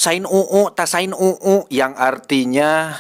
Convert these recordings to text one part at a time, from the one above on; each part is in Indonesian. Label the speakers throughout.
Speaker 1: tasain tasain yang artinya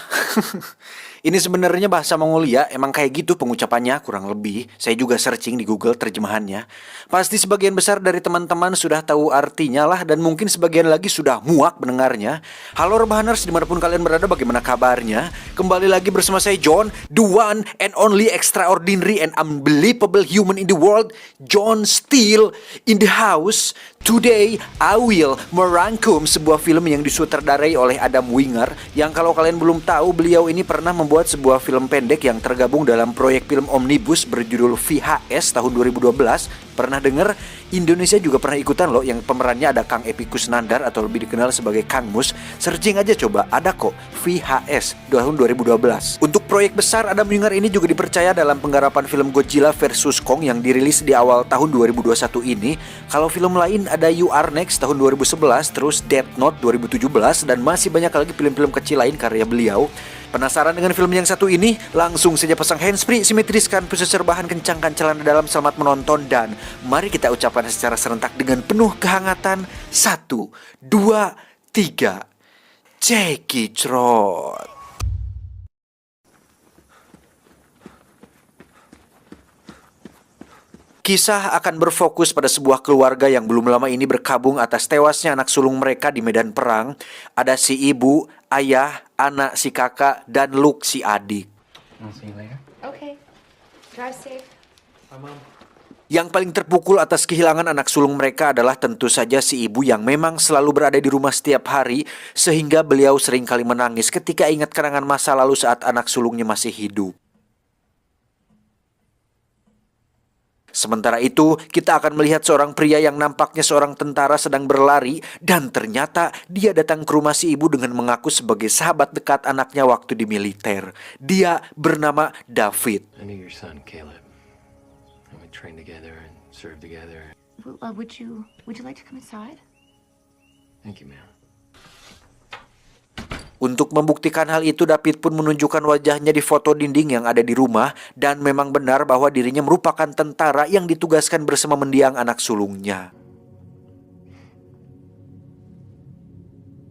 Speaker 1: ini sebenarnya bahasa Mongolia, emang kayak gitu pengucapannya kurang lebih. Saya juga searching di Google terjemahannya. Pasti sebagian besar dari teman-teman sudah tahu artinya lah, dan mungkin sebagian lagi sudah muak mendengarnya. Halo Rebahaners, dimanapun kalian berada, bagaimana kabarnya? Kembali lagi bersama saya John, the one and only extraordinary and unbelievable human in the world, John Steele in the house. Today, I will merangkum sebuah film yang disutradarai oleh Adam Wingard, yang kalau kalian belum tahu, beliau ini pernah membuat sebuah film pendek yang tergabung dalam proyek film omnibus berjudul VHS tahun 2012. Pernah denger? Indonesia juga pernah ikutan loh, yang pemerannya ada Kang Epy Kusnandar atau lebih dikenal sebagai Kang Mus. Searching aja coba, ada kok VHS tahun 2012. Untuk proyek besar, Adam Wingard ini juga dipercaya dalam penggarapan film Godzilla vs Kong yang dirilis di awal tahun 2021 ini. Kalau film lain ada You Are Next tahun 2011, terus Death Note 2017, dan masih banyak lagi film-film kecil lain karya beliau. Penasaran dengan film yang satu ini? Langsung saja pasang handsfree, simetriskan pusar bahan, kencangkan celana dalam, selamat menonton, dan mari kita ucapkan secara serentak dengan penuh kehangatan. 1, 2, 3, cekicrot. Kisah akan berfokus pada sebuah keluarga yang belum lama ini berkabung atas tewasnya anak sulung mereka di medan perang. Ada si ibu, ayah, anak si kakak, dan Luke si adik.
Speaker 2: I'll see you later.
Speaker 3: Okay. Drive safe.
Speaker 2: Bye, Mom.
Speaker 1: Yang paling terpukul atas kehilangan anak sulung mereka adalah tentu saja si ibu yang memang selalu berada di rumah setiap hari, sehingga beliau sering kali menangis ketika ingat kenangan masa lalu saat anak sulungnya masih hidup. Sementara itu, kita akan melihat seorang pria yang nampaknya seorang tentara sedang berlari, dan ternyata dia datang ke rumah si ibu dengan mengaku sebagai sahabat dekat anaknya waktu di militer. Dia bernama David.
Speaker 2: I knew your son, Caleb. And we trained together and served together.
Speaker 3: Would you like to come inside?
Speaker 2: Thank you, ma'am.
Speaker 1: Untuk membuktikan hal itu, David pun menunjukkan wajahnya di foto dinding yang ada di rumah, dan memang benar bahwa dirinya merupakan tentara yang ditugaskan bersama mendiang anak sulungnya.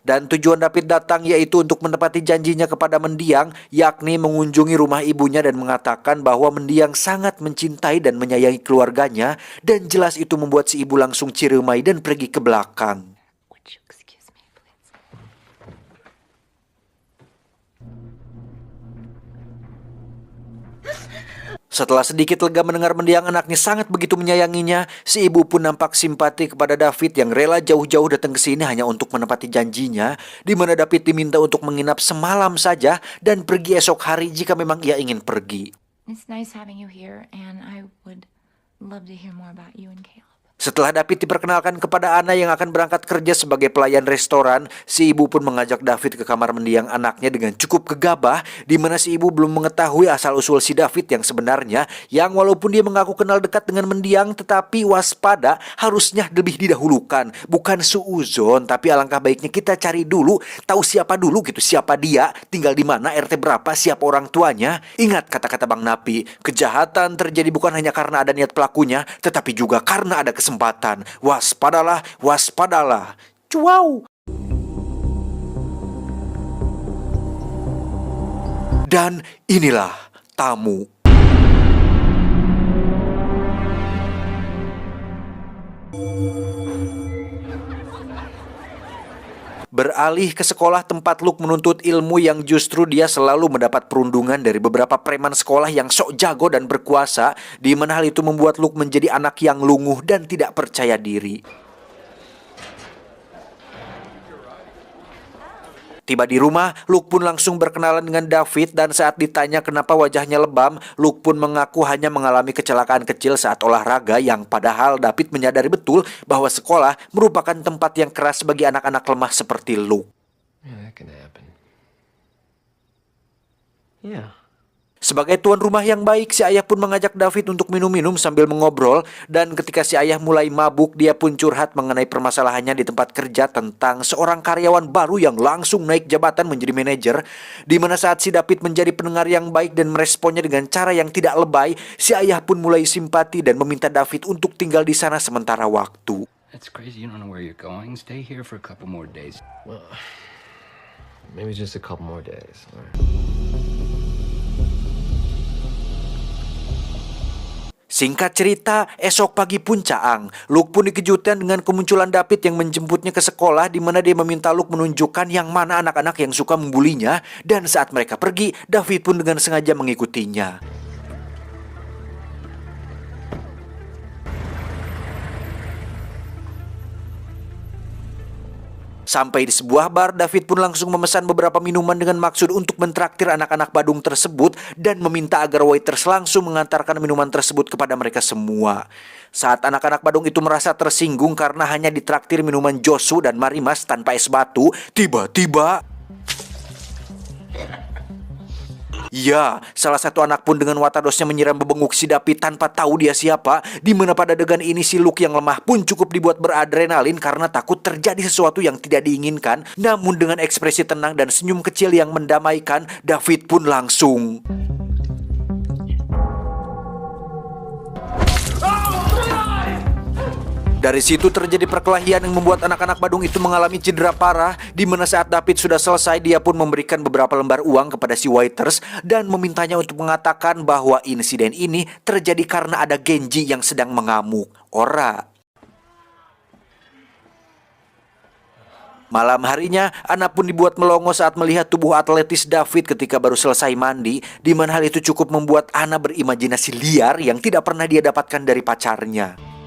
Speaker 1: Dan tujuan David datang yaitu untuk menepati janjinya kepada mendiang, yakni mengunjungi rumah ibunya dan mengatakan bahwa mendiang sangat mencintai dan menyayangi keluarganya, dan jelas itu membuat si ibu langsung ciremai dan pergi ke belakang.
Speaker 3: Would you excuse me, please?
Speaker 1: Setelah sedikit lega mendengar mendiang anaknya sangat begitu menyayanginya, si ibu pun nampak simpati kepada David yang rela jauh-jauh datang ke sini hanya untuk menepati janjinya, di mana David diminta untuk menginap semalam saja dan pergi esok hari jika memang ia ingin pergi.
Speaker 3: It's nice having you here, and I would love to hear more about you and Caleb.
Speaker 1: Setelah David diperkenalkan kepada Anna yang akan berangkat kerja sebagai pelayan restoran, si ibu pun mengajak David ke kamar mendiang anaknya dengan cukup gegabah, di mana si ibu belum mengetahui asal-usul si David yang sebenarnya, yang walaupun dia mengaku kenal dekat dengan mendiang, tetapi waspada harusnya lebih didahulukan. Bukan suuzon, tapi alangkah baiknya kita cari dulu, tahu siapa dulu gitu, siapa dia, tinggal di mana, RT berapa, siapa orang tuanya. Ingat kata-kata Bang Napi, kejahatan terjadi bukan hanya karena ada niat pelakunya, tetapi juga karena ada kesempatan. Waspadalah, waspadalah. Cuau. Dan inilah tamu. Beralih ke sekolah tempat Luke menuntut ilmu, yang justru dia selalu mendapat perundungan dari beberapa preman sekolah yang sok jago dan berkuasa, di mana hal itu membuat Luke menjadi anak yang lunguh dan tidak percaya diri. Tiba di rumah, Luke pun langsung berkenalan dengan David, dan saat ditanya kenapa wajahnya lebam, Luke pun mengaku hanya mengalami kecelakaan kecil saat olahraga, yang padahal David menyadari betul bahwa sekolah merupakan tempat yang keras bagi anak-anak lemah seperti Luke.
Speaker 2: Yeah, that can happen. Yeah.
Speaker 1: Sebagai tuan rumah yang baik, si ayah pun mengajak David untuk minum-minum sambil mengobrol, dan ketika si ayah mulai mabuk, dia pun curhat mengenai permasalahannya di tempat kerja tentang seorang karyawan baru yang langsung naik jabatan menjadi manajer, di mana saat si David menjadi pendengar yang baik dan meresponnya dengan cara yang tidak lebay, si ayah pun mulai simpati dan meminta David untuk tinggal di sana sementara waktu.
Speaker 4: That's crazy. You don't know where you're going. Stay here for a couple more days.
Speaker 2: Well, maybe just a couple more days. All right.
Speaker 1: Singkat cerita, esok pagi pun Caang. Luke pun dikejutkan dengan kemunculan David yang menjemputnya ke sekolah, di mana dia meminta Luke menunjukkan yang mana anak-anak yang suka membulinya. Dan saat mereka pergi, David pun dengan sengaja mengikutinya. Sampai di sebuah bar, David pun langsung memesan beberapa minuman dengan maksud untuk mentraktir anak-anak Badung tersebut dan meminta agar waiters langsung mengantarkan minuman tersebut kepada mereka semua. Saat anak-anak Badung itu merasa tersinggung karena hanya ditraktir minuman Josu dan Marimas tanpa es batu, tiba-tiba... Ya, salah satu anak pun dengan watadosnya menyiram bebenguk si David tanpa tahu dia siapa, di mana pada adegan ini si Luke yang lemah pun cukup dibuat beradrenalin karena takut terjadi sesuatu yang tidak diinginkan. Namun dengan ekspresi tenang dan senyum kecil yang mendamaikan, David pun langsung... Dari situ terjadi perkelahian yang membuat anak-anak Badung itu mengalami cedera parah, di mana saat David sudah selesai, dia pun memberikan beberapa lembar uang kepada si waiters dan memintanya untuk mengatakan bahwa insiden ini terjadi karena ada Genji yang sedang mengamuk. Ora. Malam harinya, Anna pun dibuat melongo saat melihat tubuh atletis David ketika baru selesai mandi, di mana hal itu cukup membuat Anna berimajinasi liar yang tidak pernah dia dapatkan dari pacarnya.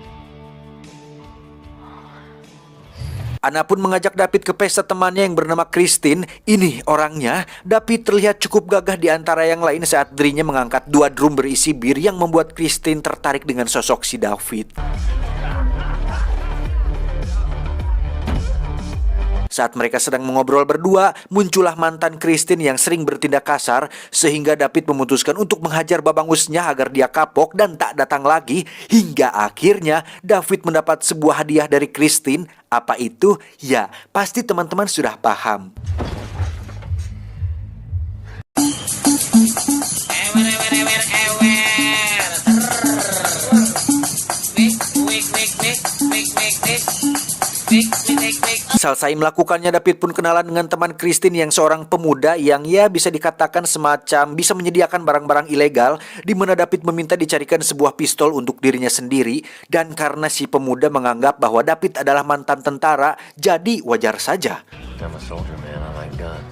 Speaker 1: Anna pun mengajak David ke pesta temannya yang bernama Christine. Ini orangnya. David terlihat cukup gagah di antara yang lain saat dirinya mengangkat 2 drum berisi bir yang membuat Christine tertarik dengan sosok si David. Saat mereka sedang mengobrol berdua, muncullah mantan Christine yang sering bertindak kasar, sehingga David memutuskan untuk menghajar babangusnya agar dia kapok dan tak datang lagi. Hingga akhirnya David mendapat sebuah hadiah dari Christine. Apa itu? Ya, pasti teman-teman sudah paham. Selesai melakukannya, David pun kenalan dengan teman Christine yang seorang pemuda yang ya bisa dikatakan semacam bisa menyediakan barang-barang ilegal, di mana David meminta dicarikan sebuah pistol untuk dirinya sendiri. Dan karena si pemuda menganggap bahwa David adalah mantan tentara, jadi wajar saja.
Speaker 2: I'm a soldier, man. I like guns.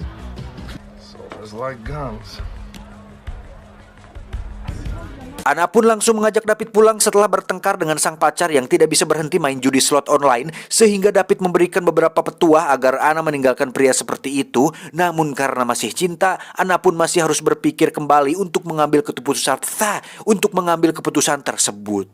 Speaker 5: Soldiers like guns.
Speaker 1: Anna pun langsung mengajak David pulang setelah bertengkar dengan sang pacar yang tidak bisa berhenti main judi slot online, sehingga David memberikan beberapa petuah agar Anna meninggalkan pria seperti itu. Namun karena masih cinta, Anna pun masih harus berpikir kembali untuk mengambil keputusan tersebut.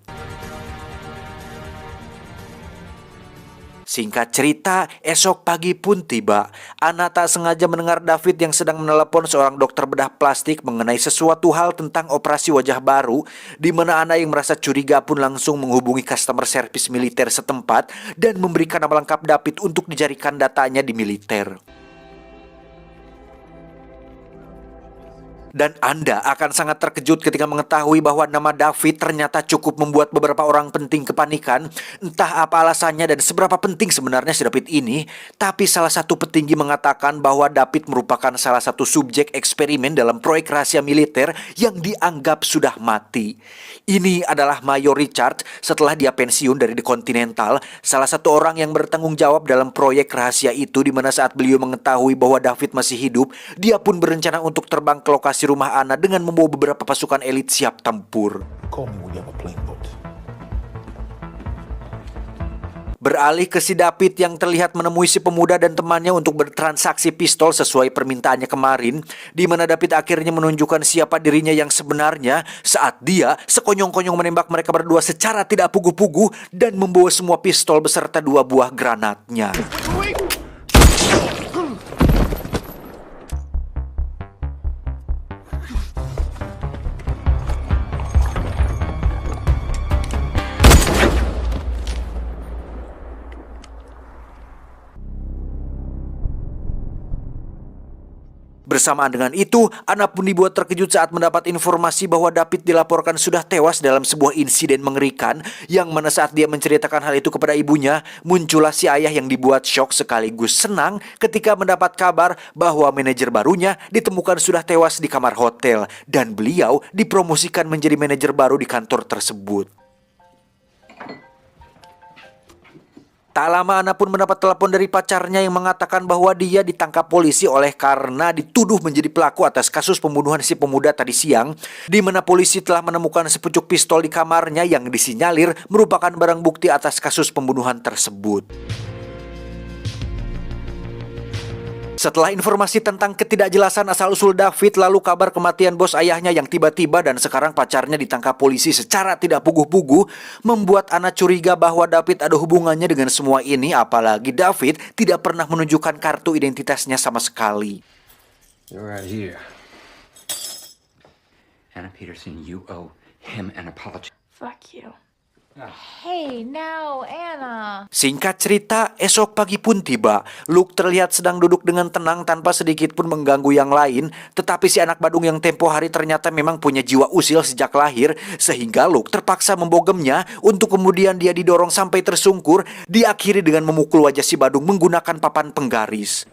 Speaker 1: Singkat cerita, esok pagi pun tiba. Anna tak sengaja mendengar David yang sedang menelepon seorang dokter bedah plastik mengenai sesuatu hal tentang operasi wajah baru, di mana Anna yang merasa curiga pun langsung menghubungi customer service militer setempat dan memberikan nama lengkap David untuk dijadikan datanya di militer. Dan Anda akan sangat terkejut ketika mengetahui bahwa nama David ternyata cukup membuat beberapa orang penting kepanikan. Entah apa alasannya dan seberapa penting sebenarnya si David ini, tapi salah satu petinggi mengatakan bahwa David merupakan salah satu subjek eksperimen dalam proyek rahasia militer yang dianggap sudah mati. Ini adalah Mayor Richard setelah dia pensiun dari The Continental, salah satu orang yang bertanggung jawab dalam proyek rahasia itu, di mana saat beliau mengetahui bahwa David masih hidup, dia pun berencana untuk terbang ke lokasi rumah Anna dengan membawa beberapa pasukan elit siap tempur. Beralih ke si David yang terlihat menemui si pemuda dan temannya untuk bertransaksi pistol sesuai permintaannya kemarin, di mana David akhirnya menunjukkan siapa dirinya yang sebenarnya saat dia sekonyong-konyong menembak mereka berdua secara tidak pugu-pugu dan membawa semua pistol beserta 2 buah granatnya. Bersamaan dengan itu, Ana pun dibuat terkejut saat mendapat informasi bahwa David dilaporkan sudah tewas dalam sebuah insiden mengerikan, yang mana saat dia menceritakan hal itu kepada ibunya, muncullah si ayah yang dibuat syok sekaligus senang ketika mendapat kabar bahwa manajer barunya ditemukan sudah tewas di kamar hotel dan beliau dipromosikan menjadi manajer baru di kantor tersebut. Tak lama Ana pun mendapat telepon dari pacarnya yang mengatakan bahwa dia ditangkap polisi oleh karena dituduh menjadi pelaku atas kasus pembunuhan si pemuda tadi siang, di mana polisi telah menemukan sepucuk pistol di kamarnya yang disinyalir merupakan barang bukti atas kasus pembunuhan tersebut. Setelah informasi tentang ketidakjelasan asal-usul David, lalu kabar kematian bos ayahnya yang tiba-tiba dan sekarang pacarnya ditangkap polisi secara tidak puguh-puguh, membuat Ana curiga bahwa David ada hubungannya dengan semua ini, apalagi David tidak pernah menunjukkan kartu identitasnya sama sekali.
Speaker 4: You're right here. Anna Peterson, you owe him an apology.
Speaker 3: Fuck you. Hey, now, Anna.
Speaker 1: Singkat cerita, esok pagi pun tiba. Luke terlihat sedang duduk dengan tenang tanpa sedikit pun mengganggu yang lain. Tetapi si anak badung yang tempo hari ternyata memang punya jiwa usil sejak lahir, sehingga Luke terpaksa membogemnya untuk kemudian dia didorong sampai tersungkur, diakhiri dengan memukul wajah si badung menggunakan papan penggaris.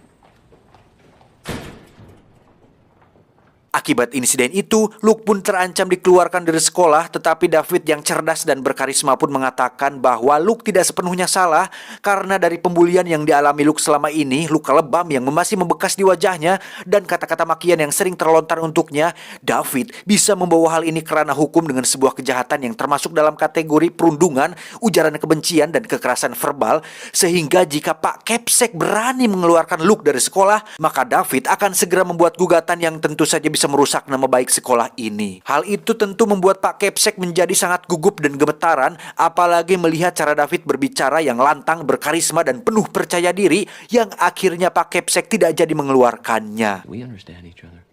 Speaker 1: Akibat insiden itu, Luke pun terancam dikeluarkan dari sekolah, tetapi David yang cerdas dan berkarisma pun mengatakan bahwa Luke tidak sepenuhnya salah karena dari pembulian yang dialami Luke selama ini, luka lebam yang masih membekas di wajahnya, dan kata-kata makian yang sering terlontar untuknya, David bisa membawa hal ini ke ranah hukum dengan sebuah kejahatan yang termasuk dalam kategori perundungan, ujaran kebencian, dan kekerasan verbal, sehingga jika Pak Kepsek berani mengeluarkan Luke dari sekolah, maka David akan segera membuat gugatan yang tentu saja bisa merusak nama baik sekolah ini. Hal itu tentu membuat Pak Kepsek menjadi sangat gugup dan gemetaran, apalagi melihat cara David berbicara yang lantang, berkarisma, dan penuh percaya diri, yang akhirnya Pak Kepsek tidak jadi mengeluarkannya.
Speaker 2: We understand each other.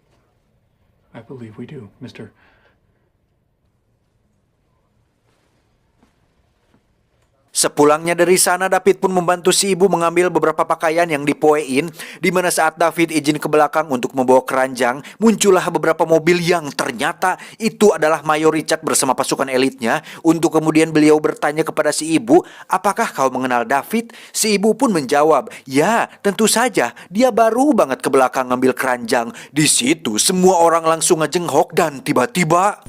Speaker 5: I believe we do, Mr.
Speaker 1: Sepulangnya dari sana, David pun membantu si ibu mengambil beberapa pakaian yang dipoein, di mana saat David izin ke belakang untuk membawa keranjang, muncullah beberapa mobil yang ternyata itu adalah Mayor Richard bersama pasukan elitnya, untuk kemudian beliau bertanya kepada si ibu, apakah kau mengenal David? Si ibu pun menjawab, ya tentu saja, dia baru banget ke belakang ngambil keranjang. Di situ semua orang langsung ngejenghok dan tiba-tiba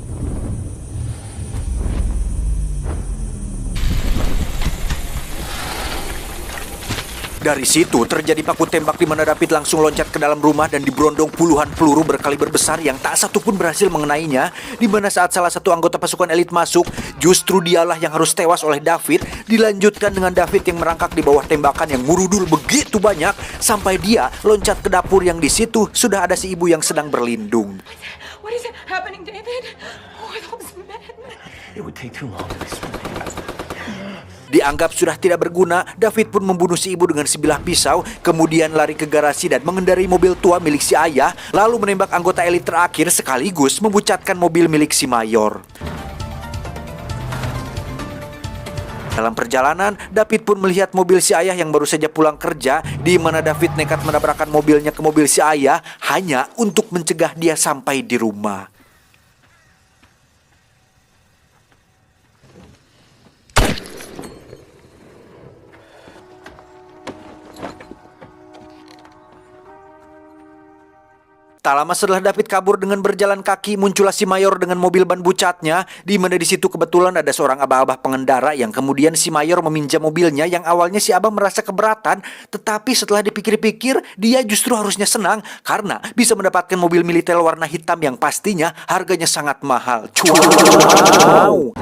Speaker 1: dari situ terjadi baku tembak di mana David langsung loncat ke dalam rumah dan diberondong puluhan peluru berkaliber besar yang tak satu pun berhasil mengenainya, di mana saat salah satu anggota pasukan elit masuk, justru dialah yang harus tewas oleh David, dilanjutkan dengan David yang merangkak di bawah tembakan yang murudul begitu banyak sampai dia loncat ke dapur yang di situ sudah ada si ibu yang sedang berlindung.
Speaker 3: What is happening, David? Who are those men?
Speaker 2: It would take too long to explain.
Speaker 1: Dianggap sudah tidak berguna, David pun membunuh si ibu dengan sebilah pisau, kemudian lari ke garasi dan mengendarai mobil tua milik si ayah, lalu menembak anggota elit terakhir sekaligus membucatkan mobil milik si Mayor. Dalam perjalanan, David pun melihat mobil si ayah yang baru saja pulang kerja, di mana David nekat menabrakkan mobilnya ke mobil si ayah hanya untuk mencegah dia sampai di rumah. Tak lama setelah David kabur dengan berjalan kaki, muncullah si Mayor dengan mobil ban bucatnya, di mana di situ kebetulan ada seorang abah-abah pengendara yang kemudian si Mayor meminjam mobilnya yang awalnya si abah merasa keberatan, tetapi setelah dipikir-pikir dia justru harusnya senang karena bisa mendapatkan mobil militer warna hitam yang pastinya harganya sangat mahal. Wow.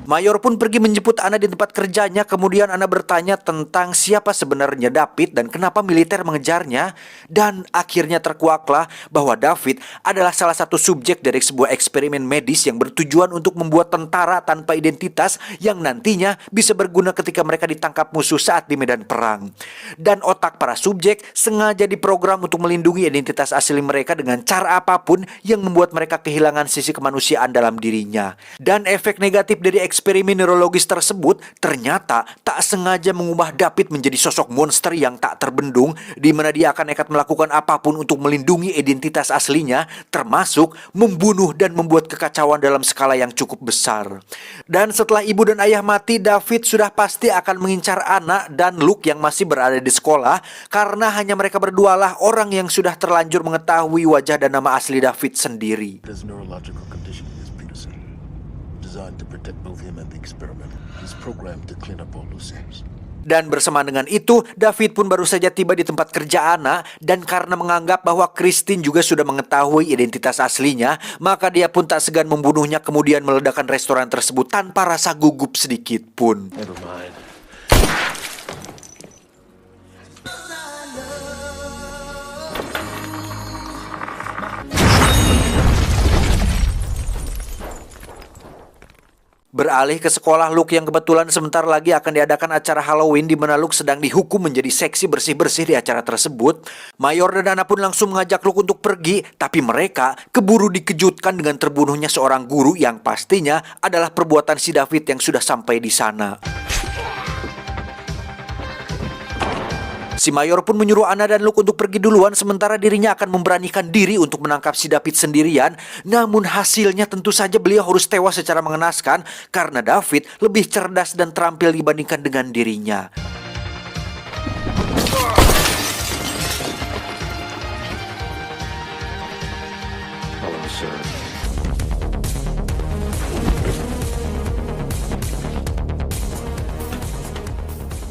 Speaker 1: Mayor pun pergi menjemput Ana di tempat kerjanya, kemudian Ana bertanya tentang siapa sebenarnya David dan kenapa militer mengejarnya, dan akhirnya terkuaklah bahwa David adalah salah satu subjek dari sebuah eksperimen medis yang bertujuan untuk membuat tentara tanpa identitas yang nantinya bisa berguna ketika mereka ditangkap musuh saat di medan perang. Dan otak para subjek sengaja diprogram untuk melindungi identitas asli mereka dengan cara apapun yang membuat mereka kehilangan sisi kemanusiaan dalam dirinya. Dan efek negatif dari eksperimen eksperimen neurologis tersebut ternyata tak sengaja mengubah David menjadi sosok monster yang tak terbendung, di mana dia akan nekat melakukan apapun untuk melindungi identitas aslinya, termasuk membunuh dan membuat kekacauan dalam skala yang cukup besar. Dan setelah ibu dan ayah mati, David sudah pasti akan mengincar Anna dan Luke yang masih berada di sekolah, karena hanya mereka berdualah orang yang sudah terlanjur mengetahui wajah dan nama asli David sendiri.
Speaker 6: There's a neurological condition in this Peterson, designed to protect both him and the experiment. He's programmed to clean up all loose ends.
Speaker 1: Dan bersamaan dengan itu, David pun baru saja tiba di tempat kerja Anna, dan karena menganggap bahwa Christine juga sudah mengetahui identitas aslinya, maka dia pun tak segan membunuhnya kemudian meledakkan restoran tersebut tanpa rasa gugup sedikit pun.
Speaker 2: Never mind.
Speaker 1: Beralih ke sekolah Luke yang kebetulan sebentar lagi akan diadakan acara Halloween di mana Luke sedang dihukum menjadi seksi bersih-bersih di acara tersebut. Mayor dan Anna pun langsung mengajak Luke untuk pergi, tapi mereka keburu dikejutkan dengan terbunuhnya seorang guru yang pastinya adalah perbuatan si David yang sudah sampai di sana. Si Mayor pun menyuruh Anna dan Luke untuk pergi duluan, sementara dirinya akan memberanikan diri untuk menangkap si David sendirian. Namun hasilnya tentu saja beliau harus tewas secara mengenaskan karena David lebih cerdas dan terampil dibandingkan dengan dirinya.
Speaker 2: Hello, sir.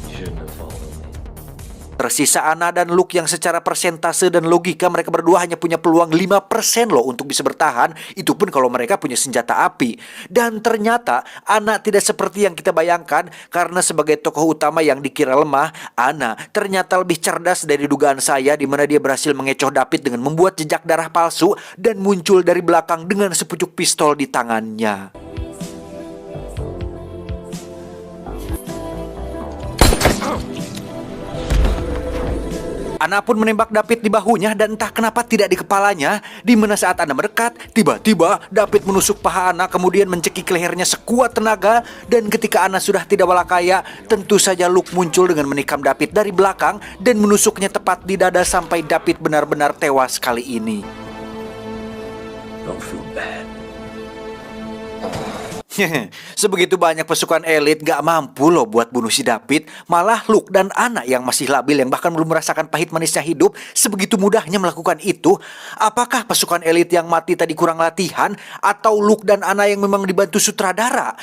Speaker 2: You shouldn't have followed me.
Speaker 1: Tersisa Anna dan Luke yang secara persentase dan logika mereka berdua hanya punya peluang 5% loh untuk bisa bertahan. Itu pun kalau mereka punya senjata api. Dan ternyata Anna tidak seperti yang kita bayangkan, karena sebagai tokoh utama yang dikira lemah, Anna ternyata lebih cerdas dari dugaan saya, di mana dia berhasil mengecoh David dengan membuat jejak darah palsu dan muncul dari belakang dengan sepucuk pistol di tangannya. Anna pun menembak David di bahunya dan entah kenapa tidak di kepalanya, di mana saat Anna mendekat, tiba-tiba David menusuk paha Anna kemudian mencekik lehernya sekuat tenaga, dan ketika Anna sudah tidak walakaya, tentu saja Luke muncul dengan menikam David dari belakang dan menusuknya tepat di dada sampai David benar-benar tewas kali ini.
Speaker 2: Don't feel bad.
Speaker 1: Sebegitu banyak pasukan elit gak mampu loh buat bunuh si David. Malah Luke dan Anna yang masih labil, yang bahkan belum merasakan pahit manisnya hidup, sebegitu mudahnya melakukan itu. Apakah pasukan elit yang mati tadi kurang latihan, atau Luke dan Anna yang memang dibantu sutradara?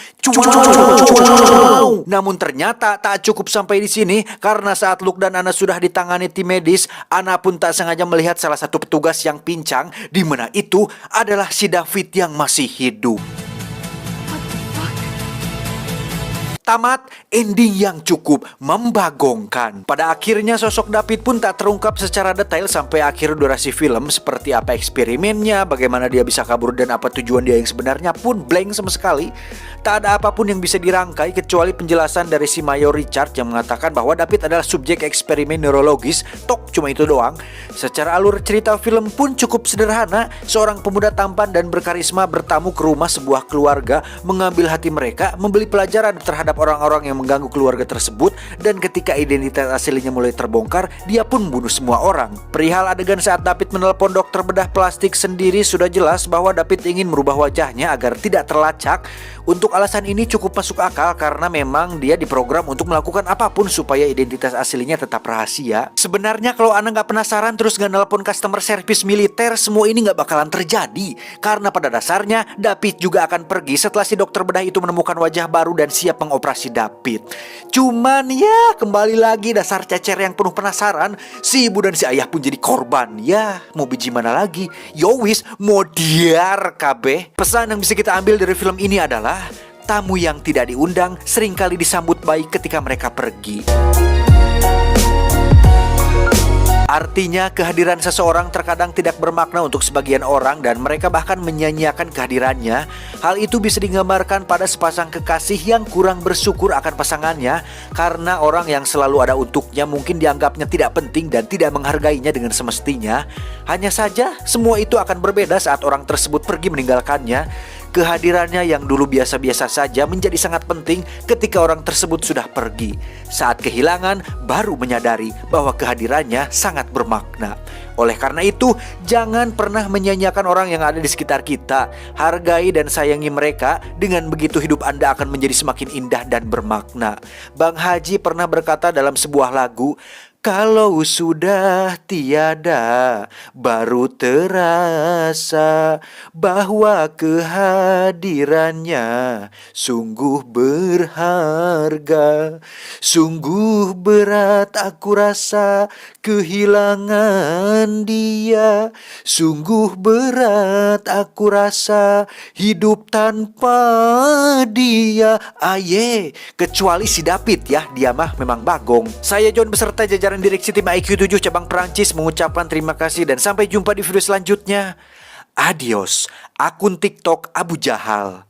Speaker 1: Namun ternyata tak cukup sampai di sini, karena saat Luke dan Anna sudah ditangani tim medis, Anna pun tak sengaja melihat salah satu petugas yang pincang, di mana itu adalah si David yang masih hidup. Tamat ending yang cukup membagongkan. Pada akhirnya sosok David pun tak terungkap secara detail sampai akhir durasi film, seperti apa eksperimennya, bagaimana dia bisa kabur, dan apa tujuan dia yang sebenarnya pun blank sama sekali. Tak ada apapun yang bisa dirangkai kecuali penjelasan dari si Mayor Richard yang mengatakan bahwa David adalah subjek eksperimen neurologis. Tok, cuma itu doang. Secara alur cerita film pun cukup sederhana. Seorang pemuda tampan dan berkarisma bertamu ke rumah sebuah keluarga, mengambil hati mereka, membeli pelajaran terhadap orang-orang yang mengganggu keluarga tersebut, dan ketika identitas aslinya mulai terbongkar, dia pun membunuh semua orang. Perihal adegan saat David menelpon dokter bedah plastik sendiri, sudah jelas bahwa David ingin merubah wajahnya agar tidak terlacak. Untuk alasan ini cukup masuk akal, karena memang dia diprogram untuk melakukan apapun supaya identitas aslinya tetap rahasia. Sebenarnya kalau Anda nggak penasaran terus nggak nelpon customer service militer, semua ini nggak bakalan terjadi. Karena pada dasarnya David juga akan pergi setelah si dokter bedah itu menemukan wajah baru dan siap mengoperasi David. Cuman ya kembali lagi dasar cecer yang penuh penasaran, si ibu dan si ayah pun jadi korban. Ya mau biji mana lagi? Yowis mau diar kabeh. Pesan yang bisa kita ambil dari film ini adalah tamu yang tidak diundang seringkali disambut baik ketika mereka pergi. Artinya kehadiran seseorang terkadang tidak bermakna untuk sebagian orang dan mereka bahkan menyanyiakan kehadirannya. Hal itu bisa digambarkan pada sepasang kekasih yang kurang bersyukur akan pasangannya, karena orang yang selalu ada untuknya mungkin dianggapnya tidak penting dan tidak menghargainya dengan semestinya. Hanya saja semua itu akan berbeda saat orang tersebut pergi meninggalkannya. Kehadirannya yang dulu biasa-biasa saja menjadi sangat penting ketika orang tersebut sudah pergi. Saat kehilangan, baru menyadari bahwa kehadirannya sangat bermakna. Oleh karena itu, jangan pernah menyanyiakan orang yang ada di sekitar kita. Hargai dan sayangi mereka, dengan begitu hidup Anda akan menjadi semakin indah dan bermakna. Bang Haji pernah berkata dalam sebuah lagu, "Kalau sudah tiada, baru terasa bahwa kehadirannya sungguh berharga. Sungguh berat aku rasa kehilangan dia. Sungguh berat aku rasa hidup tanpa dia." Aye, kecuali si David ya, dia mah memang bagong. Saya John beserta jajaran direksi tim IQ 7 cabang Perancis mengucapkan terima kasih dan sampai jumpa di video selanjutnya. Adios, akun TikTok Abu Jahal.